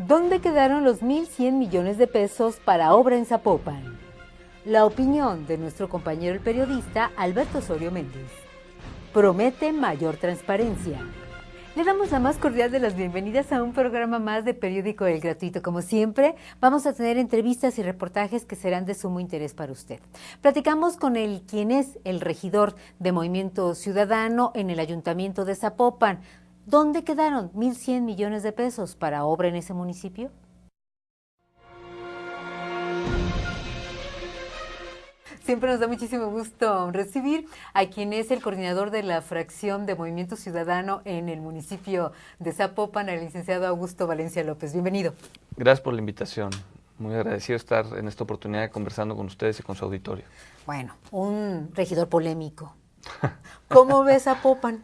¿Dónde quedaron los 1.100 millones de pesos para obra en Zapopan? La opinión de nuestro compañero el periodista Alberto Osorio Méndez. Promete mayor transparencia. Le damos la más cordial de las bienvenidas a un programa más de Periódico El Gratuito. Como siempre, vamos a tener entrevistas y reportajes que serán de sumo interés para usted. Platicamos con quien es el regidor de Movimiento Ciudadano en el Ayuntamiento de Zapopan. ¿Dónde quedaron 1.100 millones de pesos para obra en ese municipio? Siempre nos da muchísimo gusto recibir a quien es el coordinador de la fracción de Movimiento Ciudadano en el municipio de Zapopan, el licenciado Augusto Valencia López. Bienvenido. Gracias por la invitación. Muy agradecido estar en esta oportunidad conversando con ustedes y con su auditorio. Bueno, un regidor polémico. ¿Cómo ves Zapopan?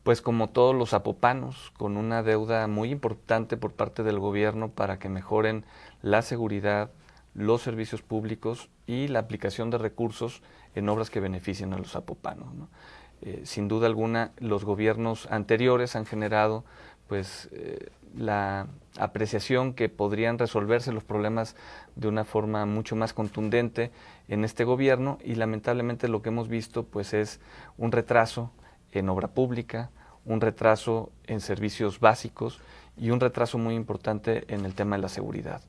Pues como todos los zapopanos, con una deuda muy importante por parte del gobierno para que mejoren la seguridad, los servicios públicos y la aplicación de recursos en obras que beneficien a los zapopanos, ¿no? Sin duda alguna, los gobiernos anteriores han generado la apreciación que podrían resolverse los problemas de una forma mucho más contundente en este gobierno, y lamentablemente lo que hemos visto pues es un retraso en obra pública, un retraso en servicios básicos y un retraso muy importante en el tema de la seguridad.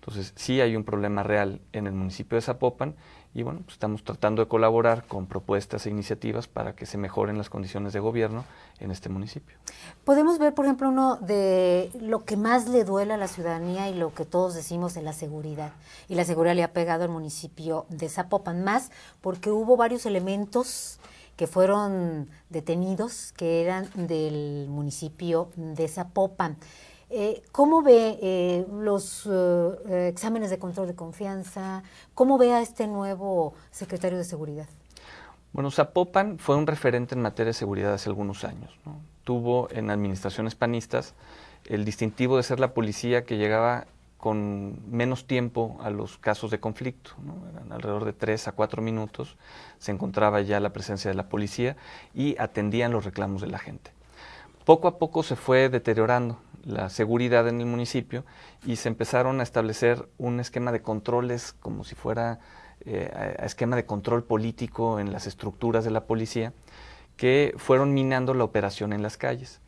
Entonces sí hay un problema real en el municipio de Zapopan y bueno, pues estamos tratando de colaborar con propuestas e iniciativas para que se mejoren las condiciones de gobierno en este municipio. Podemos ver, por ejemplo, uno de lo que más le duele a la ciudadanía y lo que todos decimos es la seguridad. Y la seguridad le ha pegado al municipio de Zapopan, más porque hubo varios elementos que fueron detenidos, que eran del municipio de Zapopan. ¿Cómo ve los exámenes de control de confianza? ¿Cómo ve a este nuevo secretario de Seguridad? Bueno, Zapopan fue un referente en materia de seguridad hace algunos años, ¿no? Tuvo en administraciones panistas el distintivo de ser la policía que llegaba con menos tiempo a los casos de conflicto, ¿no? Eran alrededor de 3 a 4 minutos, se encontraba ya la presencia de la policía y atendían los reclamos de la gente. Poco a poco se fue deteriorando la seguridad en el municipio y se empezaron a establecer un esquema de controles como si fuera esquema de control político en las estructuras de la policía, que fueron minando la operación en las calles.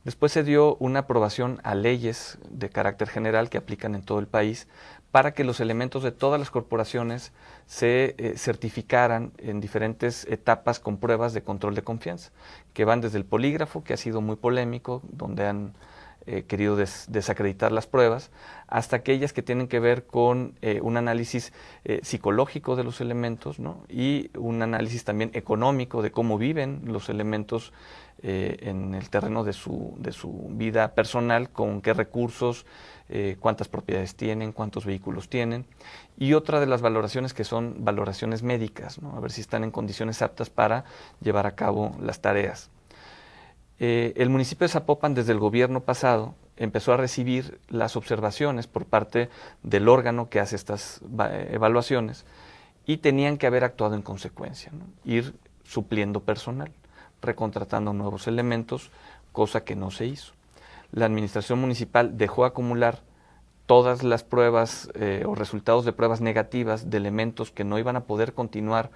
Después se dio una aprobación a leyes de carácter general que aplican en todo el país para que los elementos de todas las corporaciones se certificaran en diferentes etapas con pruebas de control de confianza, que van desde el polígrafo, que ha sido muy polémico, donde han querido desacreditar las pruebas, hasta aquellas que tienen que ver con un análisis psicológico de los elementos, ¿no? Y un análisis también económico de cómo viven los elementos en el terreno de su vida personal, con qué recursos, cuántas propiedades tienen, cuántos vehículos tienen, y otra de las valoraciones que son valoraciones médicas, ¿no? A ver si están en condiciones aptas para llevar a cabo las tareas. El municipio de Zapopan, desde el gobierno pasado, empezó a recibir las observaciones por parte del órgano que hace estas evaluaciones y tenían que haber actuado en consecuencia, ¿no? Ir supliendo personal, recontratando nuevos elementos, cosa que no se hizo. La administración municipal dejó acumular todas las pruebas o resultados de pruebas negativas de elementos que no iban a poder continuar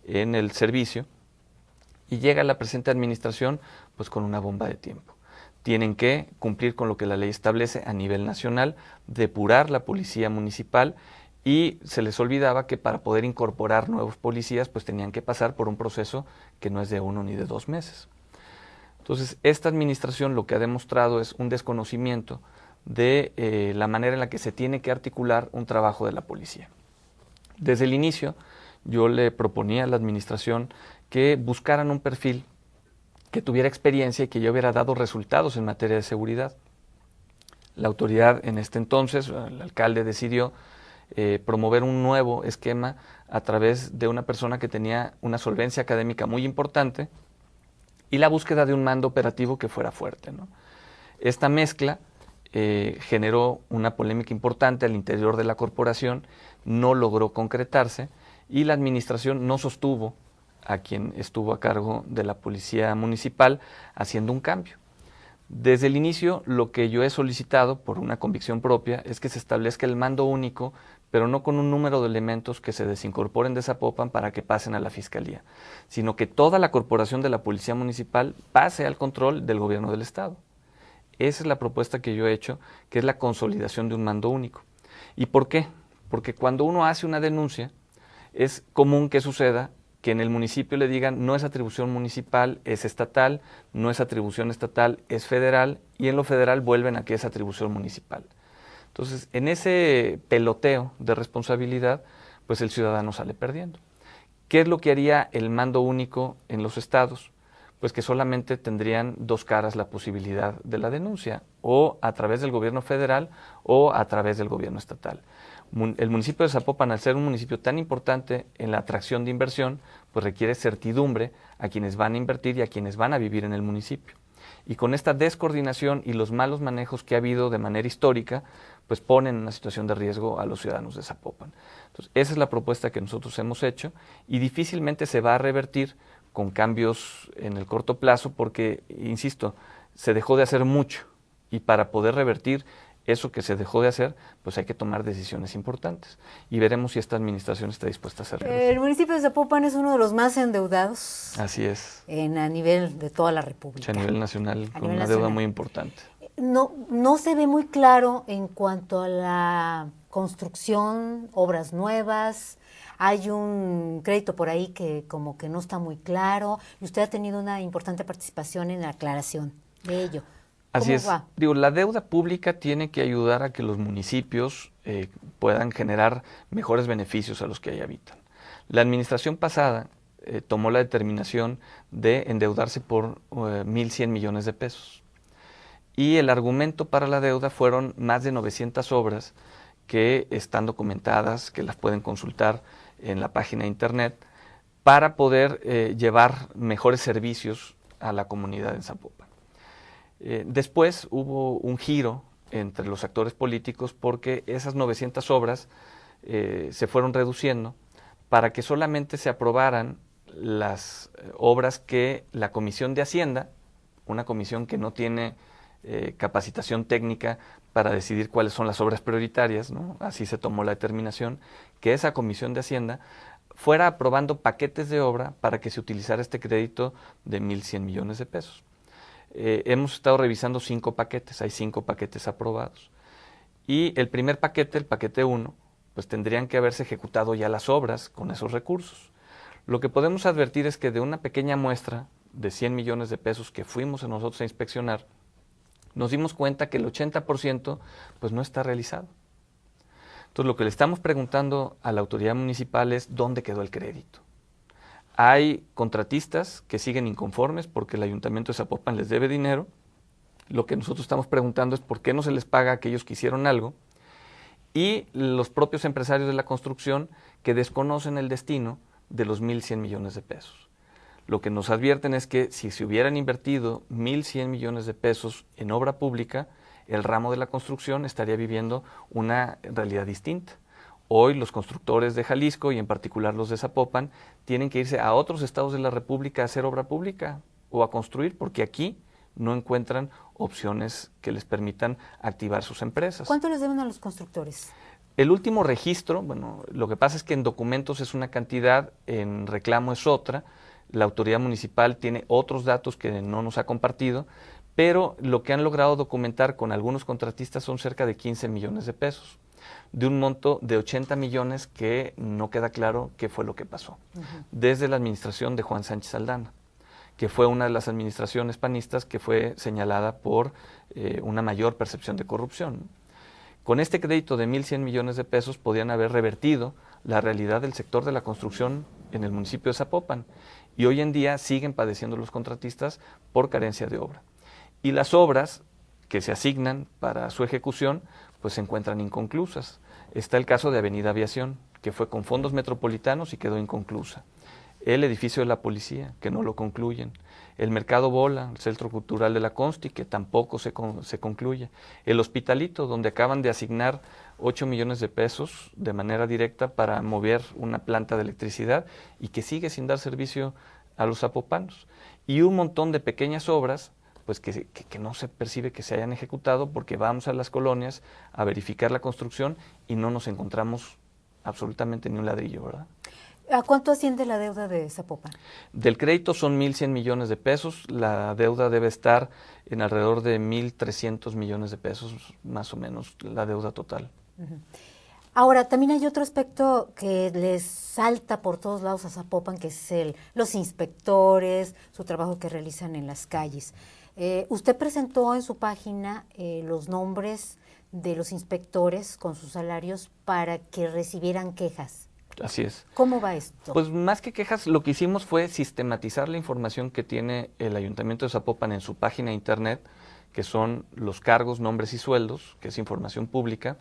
en el servicio, y llega la presente administración pues con una bomba de tiempo. Tienen que cumplir con lo que la ley establece a nivel nacional, depurar la policía municipal, y se les olvidaba que para poder incorporar nuevos policías pues tenían que pasar por un proceso que no es de 1 ni de 2 meses. Entonces, esta administración lo que ha demostrado es un desconocimiento de la manera en la que se tiene que articular un trabajo de la policía. Desde el inicio, yo le proponía a la administración que buscaran un perfil que tuviera experiencia y que ya hubiera dado resultados en materia de seguridad. La autoridad en este entonces, el alcalde, decidió promover un nuevo esquema a través de una persona que tenía una solvencia académica muy importante y la búsqueda de un mando operativo que fuera fuerte, ¿no? Esta mezcla generó una polémica importante al interior de la corporación, no logró concretarse y la administración no sostuvo a quien estuvo a cargo de la policía municipal haciendo un cambio. Desde el inicio, lo que yo he solicitado, por una convicción propia, es que se establezca el mando único, pero no con un número de elementos que se desincorporen de Zapopan para que pasen a la Fiscalía, sino que toda la corporación de la Policía Municipal pase al control del gobierno del Estado. Esa es la propuesta que yo he hecho, que es la consolidación de un mando único. ¿Y por qué? Porque cuando uno hace una denuncia, es común que suceda que en el municipio le digan no es atribución municipal, es estatal, no es atribución estatal, es federal, y en lo federal vuelven a que es atribución municipal. Entonces, en ese peloteo de responsabilidad, pues el ciudadano sale perdiendo. ¿Qué es lo que haría el mando único en los estados? Pues que solamente tendrían dos caras la posibilidad de la denuncia, o a través del gobierno federal o a través del gobierno estatal. El municipio de Zapopan, al ser un municipio tan importante en la atracción de inversión, pues requiere certidumbre a quienes van a invertir y a quienes van a vivir en el municipio. Y con esta descoordinación y los malos manejos que ha habido de manera histórica, pues ponen en una situación de riesgo a los ciudadanos de Zapopan. Entonces, esa es la propuesta que nosotros hemos hecho y difícilmente se va a revertir con cambios en el corto plazo porque, insisto, se dejó de hacer mucho y para poder revertir eso que se dejó de hacer, pues hay que tomar decisiones importantes y veremos si esta administración está dispuesta a hacerlo. El municipio de Zapopan es uno de los más endeudados. Así es. A nivel de toda la República. A nivel nacional, con una deuda muy importante. No se ve muy claro en cuanto a la construcción, obras nuevas. Hay un crédito por ahí que como que no está muy claro y usted ha tenido una importante participación en la aclaración de ello. Así es. Digo, la deuda pública tiene que ayudar a que los municipios puedan generar mejores beneficios a los que ahí habitan. La administración pasada tomó la determinación de endeudarse por 1.100 millones de pesos. Y el argumento para la deuda fueron más de 900 obras que están documentadas, que las pueden consultar en la página de internet, para poder llevar mejores servicios a la comunidad en Zapopan. Después hubo un giro entre los actores políticos porque esas 900 obras se fueron reduciendo para que solamente se aprobaran las obras que la Comisión de Hacienda, una comisión que no tiene capacitación técnica para decidir cuáles son las obras prioritarias, ¿no? Así se tomó la determinación, que esa Comisión de Hacienda fuera aprobando paquetes de obra para que se utilizara este crédito de 1.100 millones de pesos. Hemos estado revisando 5 paquetes, hay 5 paquetes aprobados. Y el primer paquete, el paquete 1, pues tendrían que haberse ejecutado ya las obras con esos recursos. Lo que podemos advertir es que de una pequeña muestra de 100 millones de pesos que fuimos nosotros a inspeccionar, nos dimos cuenta que el 80% pues no está realizado. Entonces lo que le estamos preguntando a la autoridad municipal es ¿dónde quedó el crédito? Hay contratistas que siguen inconformes porque el Ayuntamiento de Zapopan les debe dinero. Lo que nosotros estamos preguntando es por qué no se les paga a aquellos que hicieron algo. Y los propios empresarios de la construcción que desconocen el destino de los 1.100 millones de pesos. Lo que nos advierten es que si se hubieran invertido 1.100 millones de pesos en obra pública, el ramo de la construcción estaría viviendo una realidad distinta. Hoy los constructores de Jalisco y en particular los de Zapopan tienen que irse a otros estados de la República a hacer obra pública o a construir porque aquí no encuentran opciones que les permitan activar sus empresas. ¿Cuánto les deben a los constructores? El último registro, bueno, lo que pasa es que en documentos es una cantidad, en reclamo es otra, la autoridad municipal tiene otros datos que no nos ha compartido, pero lo que han logrado documentar con algunos contratistas son cerca de 15 millones de pesos, de un monto de 80 millones que no queda claro qué fue lo que pasó, desde la administración de Juan Sánchez Aldana, que fue una de las administraciones panistas que fue señalada por una mayor percepción de corrupción. Con este crédito de 1.100 millones de pesos podían haber revertido la realidad del sector de la construcción en el municipio de Zapopan y hoy en día siguen padeciendo los contratistas por carencia de obra. Y las obras que se asignan para su ejecución pues se encuentran inconclusas. Está el caso de Avenida Aviación, que fue con fondos metropolitanos y quedó inconclusa. El edificio de la policía, que no lo concluyen. El Mercado Bola, el Centro Cultural de la Consti, que tampoco se concluye. El Hospitalito, donde acaban de asignar 8 millones de pesos de manera directa para mover una planta de electricidad y que sigue sin dar servicio a los zapopanos. Y un montón de pequeñas obras pues que no se percibe que se hayan ejecutado, porque vamos a las colonias a verificar la construcción y no nos encontramos absolutamente ni un ladrillo, ¿verdad? ¿A cuánto asciende la deuda de Zapopan? Del crédito son 1,100 millones de pesos, la deuda debe estar en alrededor de 1,300 millones de pesos, más o menos, la deuda total. Ahora, también hay otro aspecto que les salta por todos lados a Zapopan, que es los inspectores, su trabajo que realizan en las calles. Usted presentó en su página los nombres de los inspectores con sus salarios para que recibieran quejas. Así es. ¿Cómo va esto? Pues más que quejas, lo que hicimos fue sistematizar la información que tiene el Ayuntamiento de Zapopan en su página de internet, que son los cargos, nombres y sueldos, que es información pública,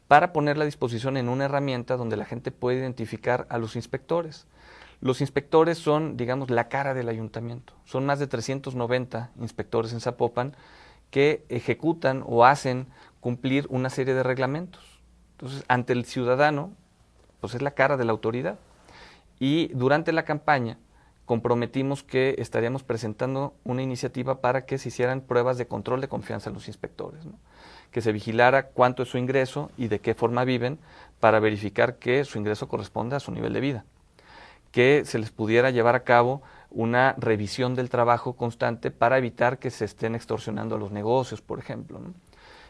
para ponerla a disposición en una herramienta donde la gente puede identificar a los inspectores. Los inspectores son, digamos, la cara del ayuntamiento. Son más de 390 inspectores en Zapopan que ejecutan o hacen cumplir una serie de reglamentos. Entonces, ante el ciudadano, pues es la cara de la autoridad. Y durante la campaña comprometimos que estaríamos presentando una iniciativa para que se hicieran pruebas de control de confianza en los inspectores, ¿no? Que se vigilara cuánto es su ingreso y de qué forma viven para verificar que su ingreso corresponde a su nivel de vida. Que se les pudiera llevar a cabo una revisión del trabajo constante para evitar que se estén extorsionando a los negocios, por ejemplo, ¿no?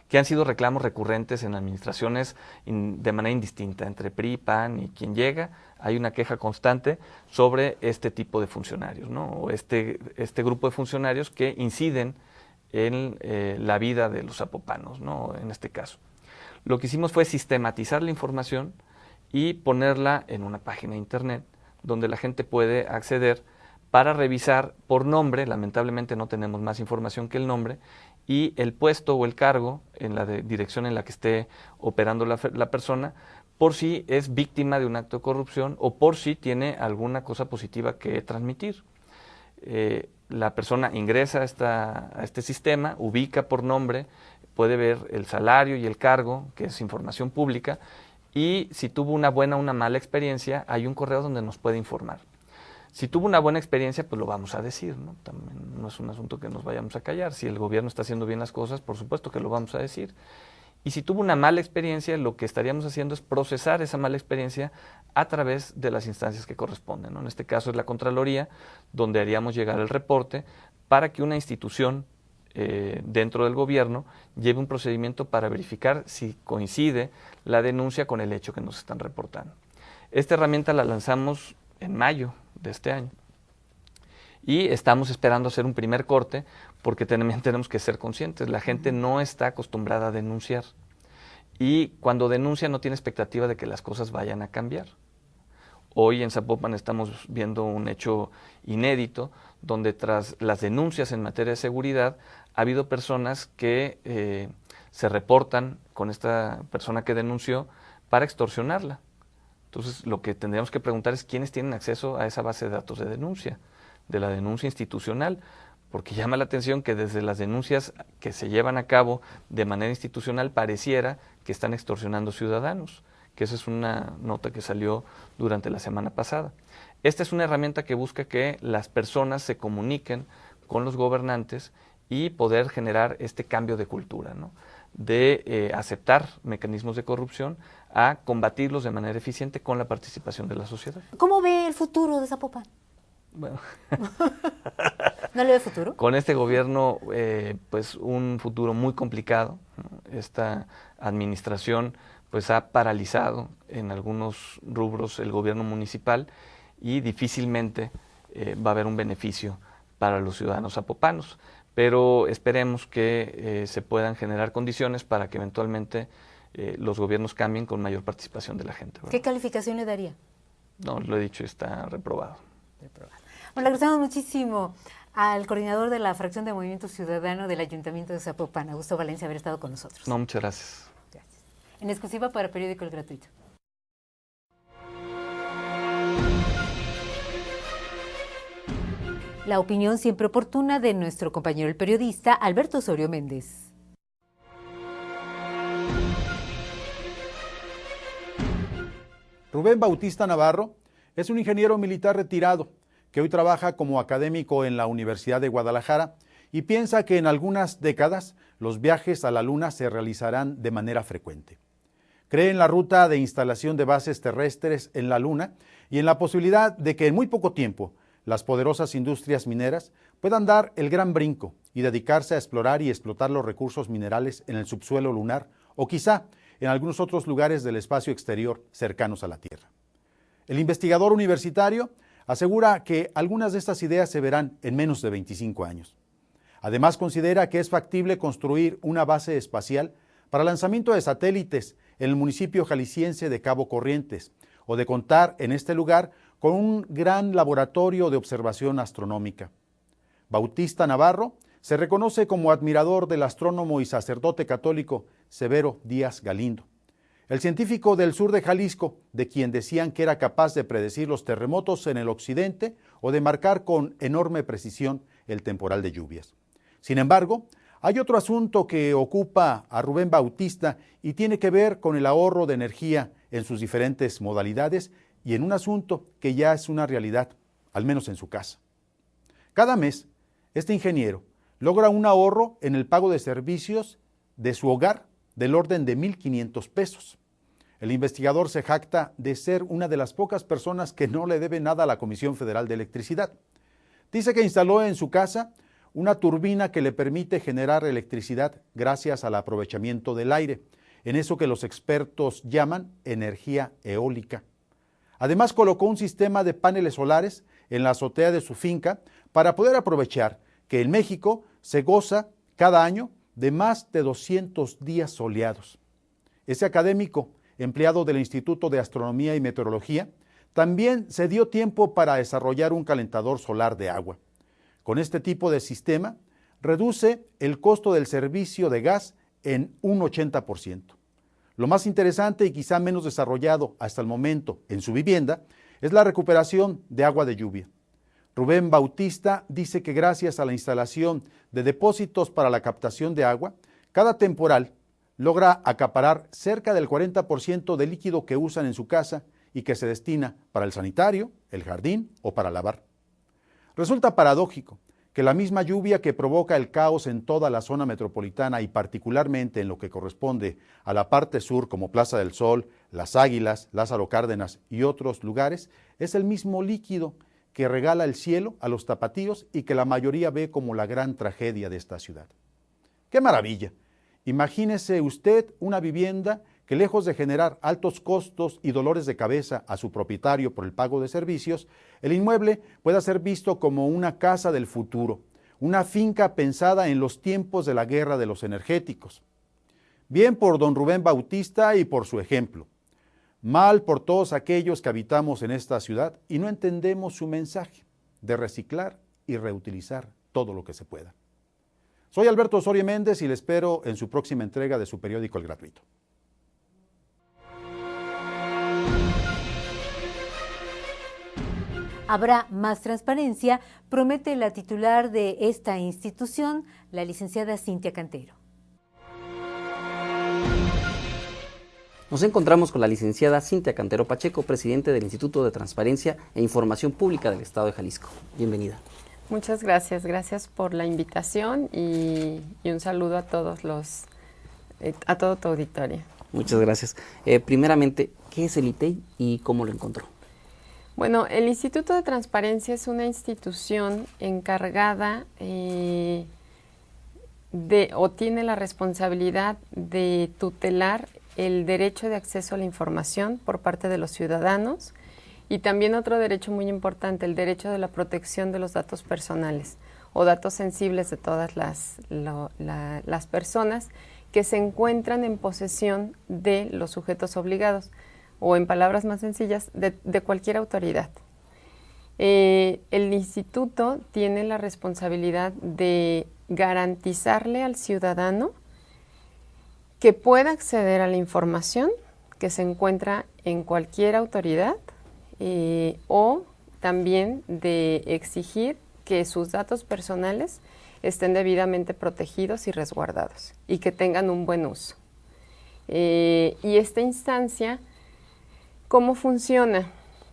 Que han sido reclamos recurrentes en administraciones de manera indistinta, entre PRI, PAN y quien llega, hay una queja constante sobre este tipo de funcionarios, ¿no? O este grupo de funcionarios que inciden en la vida de los zapopanos, ¿no? En este caso. Lo que hicimos fue sistematizar la información y ponerla en una página de internet donde la gente puede acceder para revisar por nombre, lamentablemente no tenemos más información que el nombre, y el puesto o el cargo en la dirección en la que esté operando la persona, por si es víctima de un acto de corrupción o por si tiene alguna cosa positiva que transmitir. La persona ingresa a este sistema, ubica por nombre, puede ver el salario y el cargo, que es información pública, y si tuvo una buena o una mala experiencia, hay un correo donde nos puede informar. Si tuvo una buena experiencia, pues lo vamos a decir, ¿no? También no es un asunto que nos vayamos a callar. Si el gobierno está haciendo bien las cosas, por supuesto que lo vamos a decir. Y si tuvo una mala experiencia, lo que estaríamos haciendo es procesar esa mala experiencia a través de las instancias que corresponden, ¿no? En este caso es la Contraloría, donde haríamos llegar el reporte para que una institución dentro del gobierno lleve un procedimiento para verificar si coincide la denuncia con el hecho que nos están reportando. Esta herramienta la lanzamos en mayo de este año y estamos esperando hacer un primer corte porque también tenemos que ser conscientes, la gente no está acostumbrada a denunciar y cuando denuncia no tiene expectativa de que las cosas vayan a cambiar. Hoy en Zapopan estamos viendo un hecho inédito donde tras las denuncias en materia de seguridad ha habido personas que se reportan con esta persona que denunció para extorsionarla. Entonces, lo que tendríamos que preguntar es quiénes tienen acceso a esa base de datos de la denuncia institucional, porque llama la atención que desde las denuncias que se llevan a cabo de manera institucional pareciera que están extorsionando ciudadanos, que esa es una nota que salió durante la semana pasada. Esta es una herramienta que busca que las personas se comuniquen con los gobernantes y poder generar este cambio de cultura, ¿no? De aceptar mecanismos de corrupción a combatirlos de manera eficiente con la participación de la sociedad. ¿Cómo ve el futuro de Zapopan? Bueno, ¿No le ve futuro? con este gobierno, pues un futuro muy complicado, ¿no? Esta administración pues ha paralizado en algunos rubros el gobierno municipal y difícilmente va a haber un beneficio para los ciudadanos zapopanos. Pero esperemos que se puedan generar condiciones para que eventualmente los gobiernos cambien con mayor participación de la gente, ¿verdad? ¿Qué calificación le daría? No, lo he dicho, está reprobado. Bueno, le agradecemos muchísimo al coordinador de la fracción de Movimiento Ciudadano del Ayuntamiento de Zapopan, Augusto Valencia, haber estado con nosotros. No, muchas gracias. Gracias. En exclusiva para Periódico El Gratuito. La opinión siempre oportuna de nuestro compañero el periodista Alberto Osorio Méndez. Rubén Bautista Navarro es un ingeniero militar retirado que hoy trabaja como académico en la Universidad de Guadalajara y piensa que en algunas décadas los viajes a la Luna se realizarán de manera frecuente. Cree en la ruta de instalación de bases terrestres en la Luna y en la posibilidad de que en muy poco tiempo las poderosas industrias mineras puedan dar el gran brinco y dedicarse a explorar y explotar los recursos minerales en el subsuelo lunar o quizá en algunos otros lugares del espacio exterior cercanos a la Tierra. El investigador universitario asegura que algunas de estas ideas se verán en menos de 25 años. Además, considera que es factible construir una base espacial para lanzamiento de satélites en el municipio jalisciense de Cabo Corrientes, o de contar en este lugar con un gran laboratorio de observación astronómica. Bautista Navarro se reconoce como admirador del astrónomo y sacerdote católico Severo Díaz Galindo, el científico del sur de Jalisco, de quien decían que era capaz de predecir los terremotos en el occidente o de marcar con enorme precisión el temporal de lluvias. Sin embargo, hay otro asunto que ocupa a Rubén Bautista y tiene que ver con el ahorro de energía en sus diferentes modalidades y en un asunto que ya es una realidad, al menos en su casa. Cada mes, este ingeniero logra un ahorro en el pago de servicios de su hogar del orden de 1,500 pesos. El investigador se jacta de ser una de las pocas personas que no le debe nada a la Comisión Federal de Electricidad. Dice que instaló en su casa una turbina que le permite generar electricidad gracias al aprovechamiento del aire, en eso que los expertos llaman energía eólica. Además, colocó un sistema de paneles solares en la azotea de su finca para poder aprovechar que en México se goza cada año de más de 200 días soleados. Ese académico, empleado del Instituto de Astronomía y Meteorología, también se dio tiempo para desarrollar un calentador solar de agua. Con este tipo de sistema, reduce el costo del servicio de gas en un 80%. Lo más interesante y quizá menos desarrollado hasta el momento en su vivienda es la recuperación de agua de lluvia. Rubén Bautista dice que gracias a la instalación de depósitos para la captación de agua, cada temporal logra acaparar cerca del 40% del líquido que usan en su casa y que se destina para el sanitario, el jardín o para lavar. Resulta paradójico que la misma lluvia que provoca el caos en toda la zona metropolitana y particularmente en lo que corresponde a la parte sur como Plaza del Sol, Las Águilas, Lázaro Cárdenas y otros lugares, es el mismo líquido que regala el cielo a los tapatíos y que la mayoría ve como la gran tragedia de esta ciudad. ¡Qué maravilla! Imagínese usted una vivienda que lejos de generar altos costos y dolores de cabeza a su propietario por el pago de servicios, el inmueble pueda ser visto como una casa del futuro, una finca pensada en los tiempos de la guerra de los energéticos. Bien por don Rubén Bautista y por su ejemplo. Mal por todos aquellos que habitamos en esta ciudad y no entendemos su mensaje de reciclar y reutilizar todo lo que se pueda. Soy Alberto Osorio Méndez y le espero en su próxima entrega de su periódico El Gratuito. Habrá más transparencia, promete la titular de esta institución, la licenciada Cintia Cantero. Nos encontramos con la licenciada Cintia Cantero Pacheco, presidente del Instituto de Transparencia e Información Pública del Estado de Jalisco. Bienvenida. Muchas gracias, gracias por la invitación y un saludo a todos a todo tu auditorio. Muchas gracias. Primeramente, ¿qué es el ITEI y cómo lo encontró? Bueno, el Instituto de Transparencia es una institución encargada o tiene la responsabilidad de tutelar el derecho de acceso a la información por parte de los ciudadanos y también otro derecho muy importante, el derecho de la protección de los datos personales o datos sensibles de todas las personas que se encuentran en posesión de los sujetos obligados o en palabras más sencillas, de cualquier autoridad. El instituto tiene la responsabilidad de garantizarle al ciudadano que pueda acceder a la información que se encuentra en cualquier autoridad o también de exigir que sus datos personales estén debidamente protegidos y resguardados y que tengan un buen uso. Y esta instancia, ¿cómo funciona?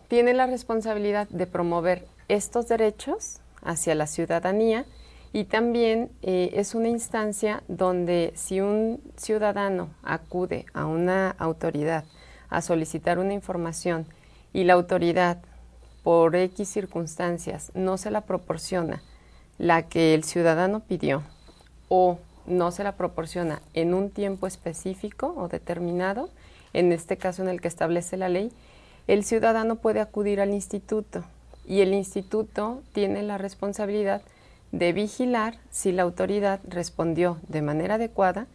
Tiene la responsabilidad de promover estos derechos hacia la ciudadanía Y también es una instancia donde si un ciudadano acude a una autoridad a solicitar una información y la autoridad, por X circunstancias, no se la proporciona la que el ciudadano pidió o no se la proporciona en un tiempo específico o determinado, en este caso en el que establece la ley, el ciudadano puede acudir al instituto y el instituto tiene la responsabilidad de vigilar si la autoridad respondió de manera adecuada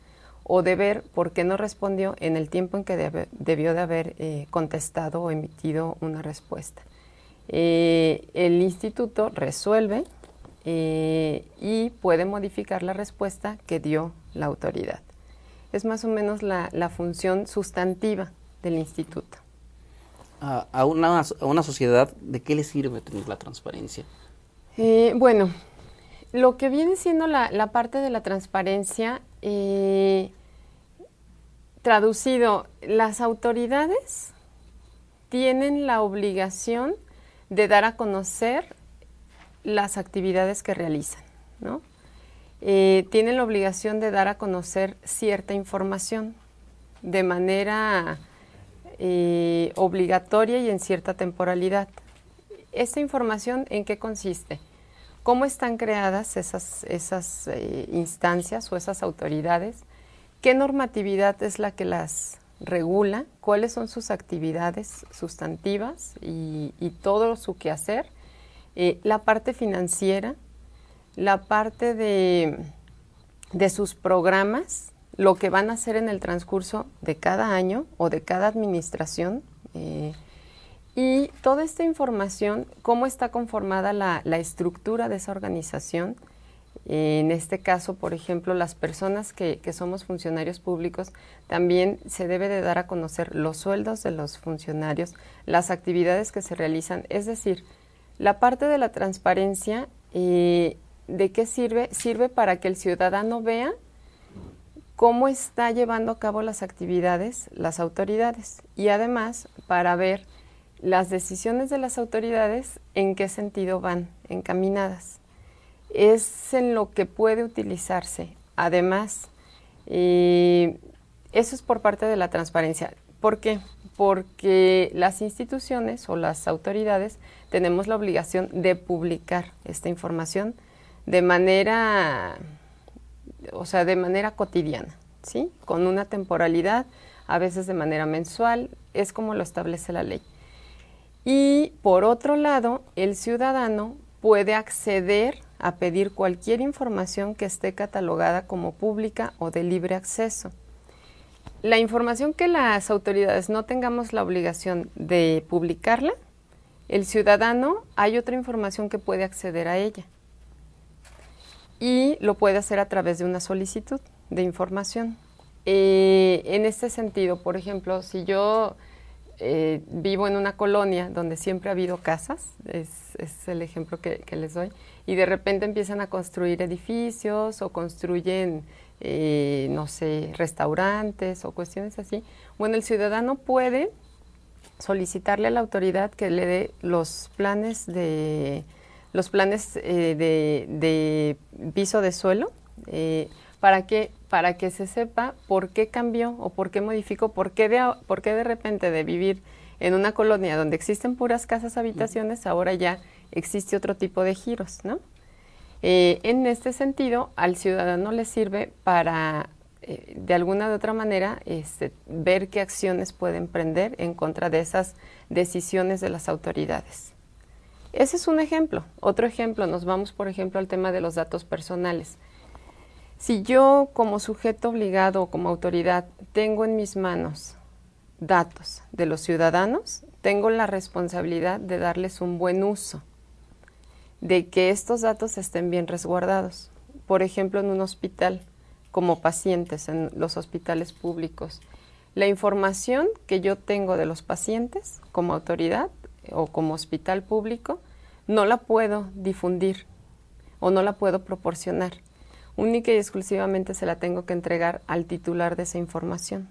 o de ver por qué no respondió en el tiempo en que debió de haber contestado o emitido una respuesta. El instituto resuelve y puede modificar la respuesta que dio la autoridad. Es más o menos la función sustantiva del instituto. A una sociedad, ¿de qué le sirve tener la transparencia? Bueno, lo que viene siendo la parte de la transparencia, traducido, las autoridades tienen la obligación de dar a conocer las actividades que realizan, ¿no? Tienen la obligación de dar a conocer cierta información de manera obligatoria y en cierta temporalidad. ¿Esta información en qué consiste? ¿Cómo están creadas esas instancias o esas autoridades? ¿Qué normatividad es la que las regula? ¿Cuáles son sus actividades sustantivas y todo su quehacer? La parte financiera, la parte de sus programas, lo que van a hacer en el transcurso de cada año o de cada administración, y toda esta información, cómo está conformada la estructura de esa organización. En este caso, por ejemplo, las personas que somos funcionarios públicos, también se debe de dar a conocer los sueldos de los funcionarios, las actividades que se realizan. Es decir, la parte de la transparencia, ¿de qué sirve? Sirve para que el ciudadano vea cómo está llevando a cabo las actividades las autoridades y además para ver las decisiones de las autoridades en qué sentido van encaminadas. Es en lo que puede utilizarse. Además, eso es por parte de la transparencia. ¿Por qué? Porque las instituciones o las autoridades tenemos la obligación de publicar esta información de manera cotidiana, ¿sí? Con una temporalidad, a veces de manera mensual, es como lo establece la ley. Y por otro lado, el ciudadano puede acceder a pedir cualquier información que esté catalogada como pública o de libre acceso. La información que las autoridades no tengamos la obligación de publicarla, el ciudadano, hay otra información que puede acceder a ella. Y lo puede hacer a través de una solicitud de información. En este sentido, por ejemplo, si yo vivo en una colonia donde siempre ha habido casas, es el ejemplo que les doy, y de repente empiezan a construir edificios o construyen, restaurantes o cuestiones así, bueno, el ciudadano puede solicitarle a la autoridad que le dé los planes de piso de suelo, para que se sepa por qué cambió o por qué modificó, por qué de repente de vivir en una colonia donde existen puras casas habitaciones, ahora ya existe otro tipo de giros, ¿no? En este sentido, al ciudadano le sirve para, de alguna u otra manera, ver qué acciones puede emprender en contra de esas decisiones de las autoridades. Ese es un ejemplo. Otro ejemplo, nos vamos, por ejemplo, al tema de los datos personales. Si yo, como sujeto obligado o como autoridad, tengo en mis manos datos de los ciudadanos, tengo la responsabilidad de darles un buen uso, de que estos datos estén bien resguardados. Por ejemplo, en un hospital, como pacientes, en los hospitales públicos, la información que yo tengo de los pacientes como autoridad o como hospital público, no la puedo difundir o no la puedo proporcionar. Única y exclusivamente se la tengo que entregar al titular de esa información.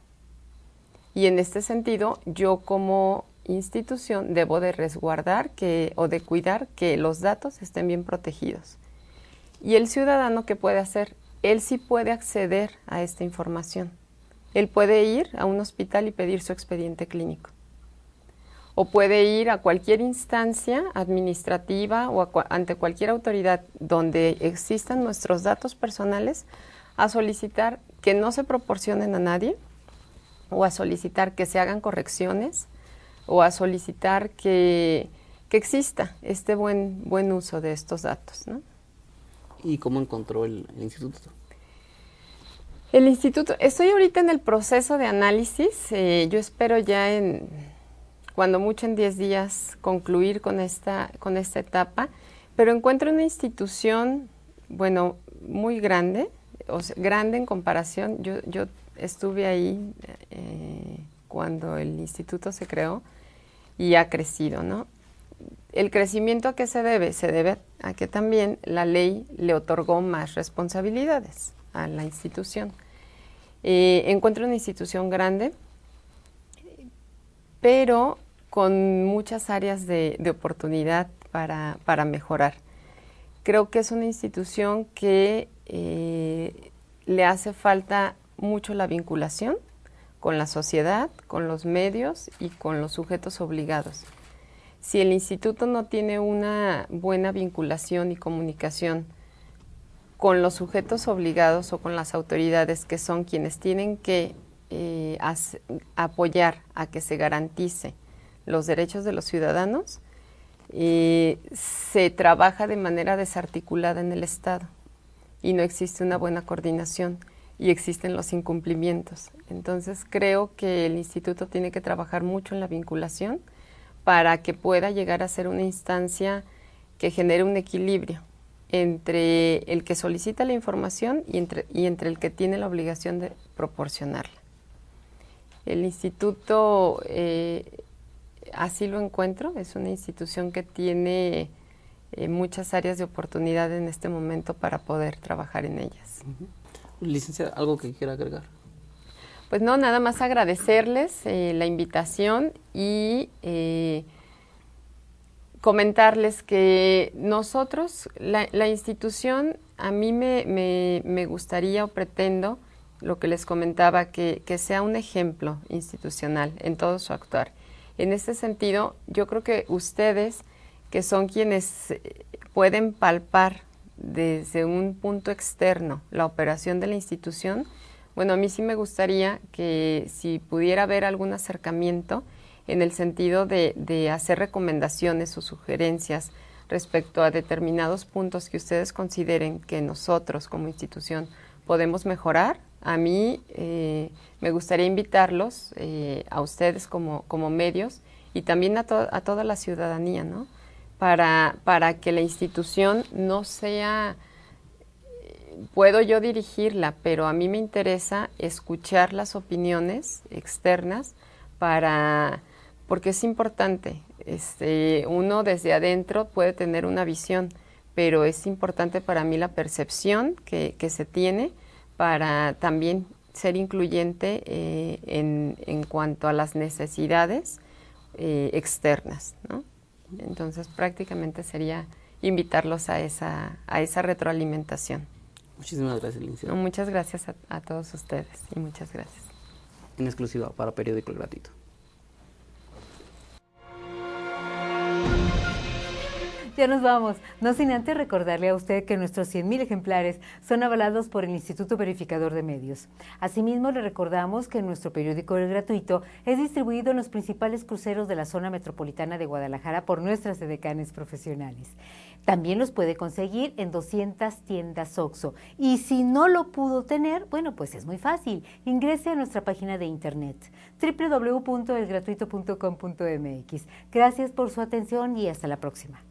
Y en este sentido, yo como institución debo de resguardar o de cuidar que los datos estén bien protegidos. ¿Y el ciudadano qué puede hacer? Él sí puede acceder a esta información. Él puede ir a un hospital y pedir su expediente clínico. O puede ir a cualquier instancia administrativa o ante cualquier autoridad donde existan nuestros datos personales a solicitar que no se proporcionen a nadie, o a solicitar que se hagan correcciones, o a solicitar que exista este buen uso de estos datos, ¿no? ¿Y cómo encontró el instituto? El instituto, estoy ahorita en el proceso de análisis, yo espero ya cuando mucho en 10 días concluir con esta etapa, pero encuentro una institución, bueno, muy grande, o sea, grande en comparación. Yo estuve ahí cuando el instituto se creó y ha crecido, ¿no? ¿El crecimiento a qué se debe? Se debe a que también la ley le otorgó más responsabilidades a la institución. Encuentro una institución grande, pero con muchas áreas de oportunidad para mejorar. Creo que es una institución que le hace falta mucho la vinculación con la sociedad, con los medios y con los sujetos obligados. Si el instituto no tiene una buena vinculación y comunicación con los sujetos obligados o con las autoridades, que son quienes tienen que apoyar a que se garantice los derechos de los ciudadanos, se trabaja de manera desarticulada en el Estado y no existe una buena coordinación y existen los incumplimientos. Entonces creo que el instituto tiene que trabajar mucho en la vinculación para que pueda llegar a ser una instancia que genere un equilibrio entre el que solicita la información y entre el que tiene la obligación de proporcionarla. El instituto, así lo encuentro, es una institución que tiene muchas áreas de oportunidad en este momento para poder trabajar en ellas. Licenciada, ¿algo que quiera agregar? Pues no, nada más agradecerles la invitación y comentarles que nosotros, la institución, a mí me gustaría o pretendo, lo que les comentaba, que sea un ejemplo institucional en todo su actuar. En este sentido, yo creo que ustedes, que son quienes pueden palpar desde un punto externo la operación de la institución, bueno, a mí sí me gustaría que si pudiera haber algún acercamiento en el sentido de hacer recomendaciones o sugerencias respecto a determinados puntos que ustedes consideren que nosotros como institución podemos mejorar. A mí me gustaría invitarlos a ustedes como medios y también a toda la ciudadanía, ¿no? Para que la institución no sea, puedo yo dirigirla, pero a mí me interesa escuchar las opiniones externas porque es importante. Uno desde adentro puede tener una visión, pero es importante para mí la percepción que se tiene para también ser incluyente en cuanto a las necesidades externas, ¿no? Entonces prácticamente sería invitarlos a esa retroalimentación. Muchísimas gracias, licenciada. Muchas gracias a todos ustedes y muchas gracias. En exclusiva para Periódico El Gratuito. Ya nos vamos, no sin antes recordarle a usted que nuestros 100,000 ejemplares son avalados por el Instituto Verificador de Medios. Asimismo, le recordamos que nuestro periódico El Gratuito es distribuido en los principales cruceros de la zona metropolitana de Guadalajara por nuestras edecanes profesionales. También los puede conseguir en 200 tiendas OXXO. Y si no lo pudo tener, bueno, pues es muy fácil. Ingrese a nuestra página de internet www.elgratuito.com.mx. Gracias por su atención y hasta la próxima.